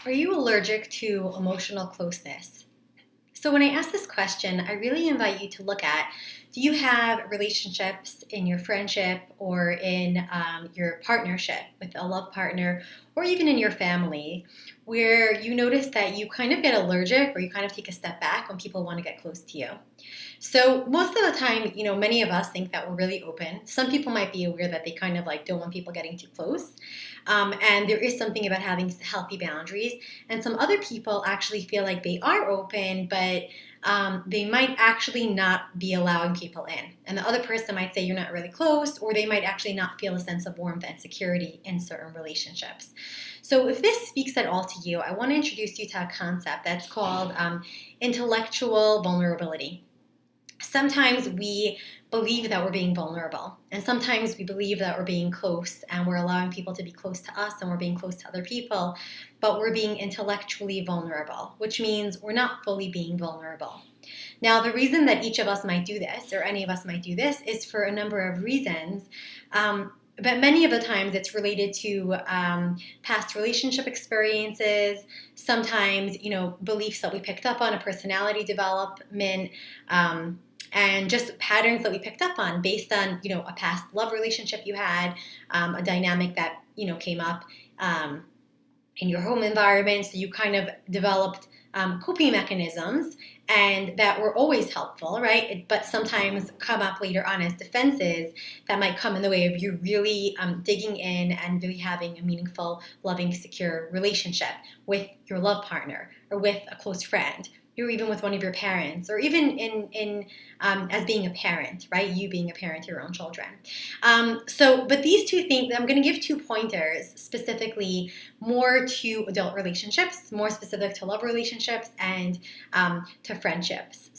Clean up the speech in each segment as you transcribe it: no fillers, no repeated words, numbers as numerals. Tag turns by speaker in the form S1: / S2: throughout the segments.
S1: Are you allergic to emotional closeness? So when I ask this question, I really invite you to look at, do you have relationships in your friendship or in your partnership with a love partner or even in your family where you notice that you kind of get allergic or you kind of take a step back when people want to get close to you? So most of the time, many of us think that we're really open. Some people might be aware that they kind of like don't want people getting too close. And there is something about having healthy boundaries. And some other people actually feel like they are open, but they might actually not be allowing people in. And the other person might say you're not really close, or they might actually not feel a sense of warmth and security in certain relationships. So if this speaks at all to you, I want to introduce you to a concept that's called intellectual vulnerability. Sometimes we believe that we're being vulnerable, and sometimes we believe that we're being close and we're allowing people to be close to us and we're being close to other people, but we're being intellectually vulnerable, which means we're not fully being vulnerable. Now, the reason that each of us might do this, or any of us might do this, is for a number of reasons. But many of the times it's related to past relationship experiences, sometimes, beliefs that we picked up on, a personality development, and just patterns that we picked up on based on, a past love relationship you had, a dynamic that, came up in your home environment. So you kind of developed coping mechanisms and that were always helpful, right? But sometimes come up later on as defenses that might come in the way of you really digging in and really having a meaningful, loving, secure relationship with your love partner or with a close friend, or even with one of your parents, or even in as being a parent, right? You being a parent to your own children. But these two things, I'm going to give 2 pointers specifically more to adult relationships, more specific to love relationships and to friendships.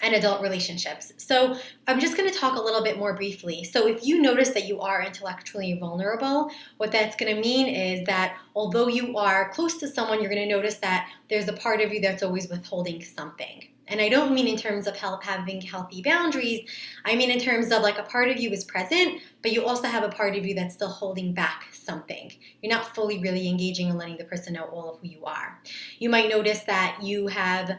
S1: And adult relationships. So I'm just going to talk a little bit more briefly. So if you notice that you are intellectually vulnerable, what that's going to mean is that although you are close to someone, you're going to notice that there's a part of you that's always withholding something. And I don't mean in terms of having healthy boundaries. I mean in terms of like a part of you is present, but you also have a part of you that's still holding back something. You're not fully really engaging and letting the person know all of who you are. You might notice that you have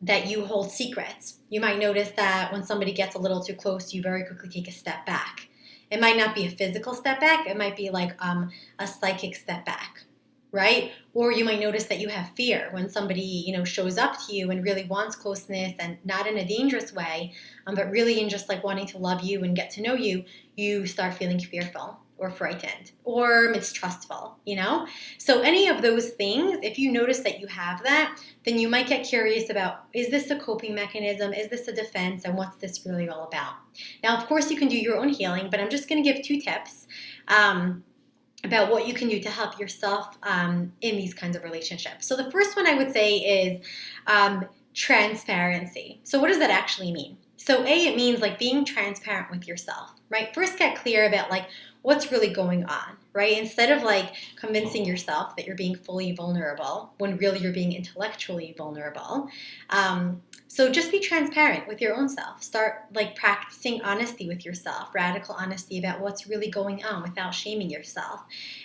S1: that you hold secrets. You might notice that when somebody gets a little too close, you very quickly take a step back. It might not be a physical step back. It might be like a psychic step back, right? Or you might notice that you have fear when somebody, shows up to you and really wants closeness, and not in a dangerous way, but really in just like wanting to love you and get to know you, you start feeling fearful or frightened or mistrustful, So any of those things, if you notice that you have that, then you might get curious about, is this a coping mechanism? Is this a defense? And what's this really all about? Now, of course, you can do your own healing, but I'm just going to give 2 tips about what you can do to help yourself in these kinds of relationships. So the first one I would say is transparency. So what does that actually mean? So it means like being transparent with yourself, right? First get clear about like what's really going on, right? Instead of like convincing yourself that you're being fully vulnerable when really you're being intellectually vulnerable. So just be transparent with your own self. Start like practicing honesty with yourself, radical honesty about what's really going on without shaming yourself.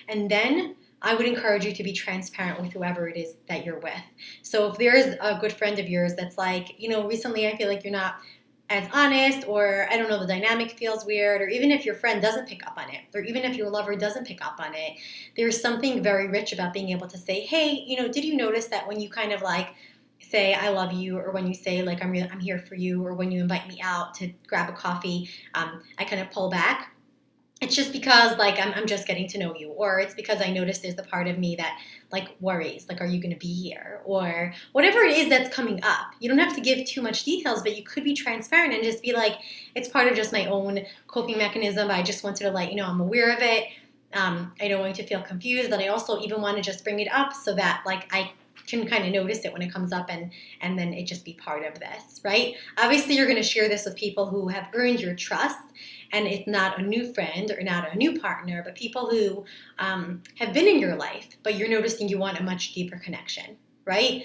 S1: And then I would encourage you to be transparent with whoever it is that you're with. So if there's a good friend of yours that's like, recently I feel like you're not as honest, or I don't know, the dynamic feels weird, or even if your friend doesn't pick up on it, or even if your lover doesn't pick up on it, there's something very rich about being able to say, hey, did you notice that when you kind of like say I love you, or when you say like I'm here for you, or when you invite me out to grab a coffee, I kind of pull back. It's just because like I'm just getting to know you, or it's because I noticed there's the part of me that like worries, like are you going to be here, or whatever it is that's coming up. You don't have to give too much details, but you could be transparent and just be like, it's part of just my own coping mechanism. I just wanted to let you know I'm aware of it. I don't want you to feel confused, and I also even want to just bring it up so that like I can kind of notice it when it comes up, and then it just be part of this, right? Obviously, you're going to share this with people who have earned your trust, and it's not a new friend or not a new partner, but people who have been in your life, but you're noticing you want a much deeper connection. right?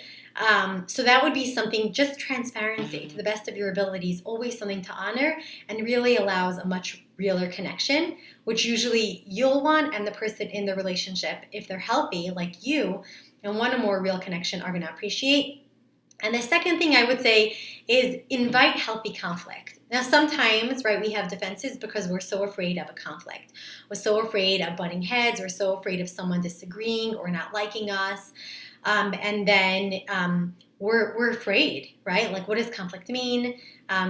S1: So that would be something, just transparency to the best of your abilities, always something to honor and really allows a much realer connection, which usually you'll want and the person in the relationship, if they're healthy like you and want a more real connection, are going to appreciate. And the second thing I would say is invite healthy conflict. Now, sometimes, right, we have defenses because we're so afraid of a conflict. We're so afraid of butting heads. We're so afraid of someone disagreeing or not liking us. And then we're afraid, right? Like, what does conflict mean?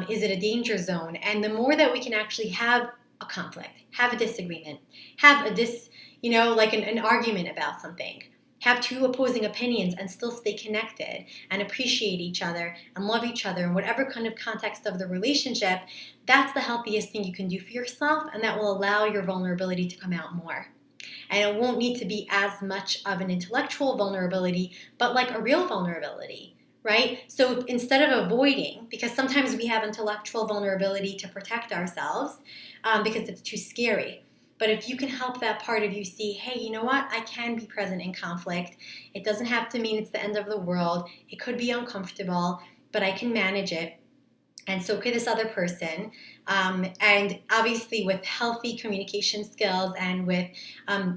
S1: Is it a danger zone? And the more that we can actually have a conflict, have a disagreement, have like an argument about something, have two opposing opinions and still stay connected and appreciate each other and love each other in whatever kind of context of the relationship, that's the healthiest thing you can do for yourself, and that will allow your vulnerability to come out more. And it won't need to be as much of an intellectual vulnerability, but like a real vulnerability, right? So instead of avoiding, because sometimes we have intellectual vulnerability to protect ourselves because it's too scary. But if you can help that part of you see, hey, you know what? I can be present in conflict. It doesn't have to mean it's the end of the world. It could be uncomfortable, but I can manage it. And so could this other person. And obviously with healthy communication skills and with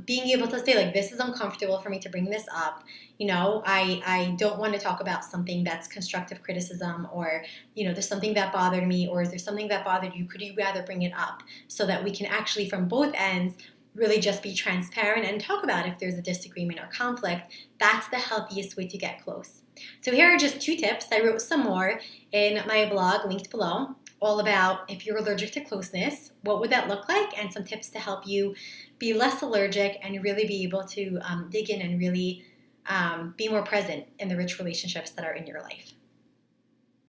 S1: being able to say, like, this is uncomfortable for me to bring this up. I don't want to talk about something that's constructive criticism, or, there's something that bothered me, or is there something that bothered you? Could you rather bring it up so that we can actually, from both ends, really just be transparent and talk about if there's a disagreement or conflict. That's the healthiest way to get close. So here are just 2 tips. I wrote some more in my blog linked below, all about if you're allergic to closeness, what would that look like, and some tips to help you be less allergic and really be able to dig in and really be more present in the rich relationships that are in your life.